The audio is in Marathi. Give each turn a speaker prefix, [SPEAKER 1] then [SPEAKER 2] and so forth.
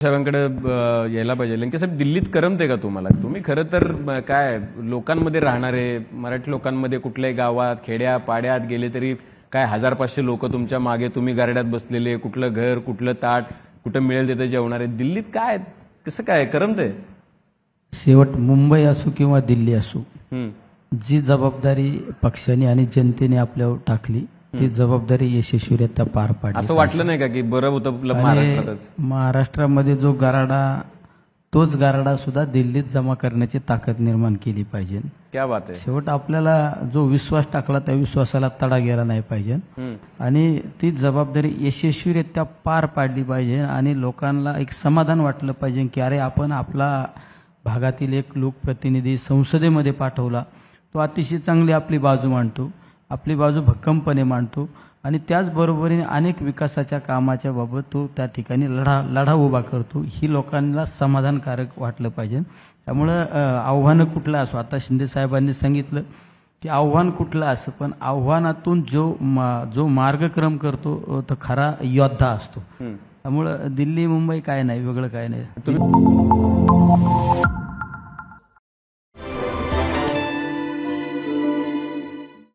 [SPEAKER 1] साहेबांकडे यायला पाहिजे. लंके साहेब, दिल्लीत करमते का तुम्हाला? तुम्ही खरं तर काय लोकांमध्ये राहणारे, मराठी लोकांमध्ये कुठल्याही गावात खेड्या पाड्यात गेले तरी काय 1500 लोक तुमच्या मागे, तुम्ही गारड्यात बसलेले, कुठलं घर कुठलं ताट कुठं मिळेल तिथे जेवणारे. दिल्लीत काय कसं काय करमते?
[SPEAKER 2] शेवट मुंबई असो किंवा दिल्ली असो, जी जबाबदारी पक्षाने आणि जनतेने आपल्यावर टाकली ती जबाबदारी यशस्वीरित्या पार पाडली.
[SPEAKER 1] असं वाटलं नाही का की बरं होतं महाराष्ट्रातच?
[SPEAKER 2] महाराष्ट्रामध्ये जो गाराडा, तोच गाराडा सुद्धा दिल्लीत जमा करण्याची ताकद निर्माण केली पाहिजे.
[SPEAKER 1] क्या बात आहे.
[SPEAKER 2] शेवट आपल्याला जो विश्वास टाकला त्या विश्वासाला तडा गेला नाही पाहिजे आणि ती जबाबदारी यशस्वीरित्या पार पाडली पाहिजे आणि लोकांना एक समाधान वाटलं पाहिजे की अरे आपण आपला भागातील एक लोकप्रतिनिधी संसदेमध्ये पाठवला, तो अतिशय चांगली आपली बाजू मांडतो, आपली बाजू भक्कमपणे मांडतो आणि त्याचबरोबरीने अनेक विकासाच्या कामाच्या बाबत तो त्या ठिकाणी लढा उभा करतो. ही लोकांना समाधानकारक वाटलं पाहिजे. त्यामुळं आव्हानं कुठलं असो, आता शिंदे साहेबांनी सांगितलं की आव्हान कुठलं असं, पण आव्हानातून जो मार्गक्रम करतो तो खरा योद्धा असतो. त्यामुळं दिल्ली मुंबई काय नाही, वेगळं काय नाही.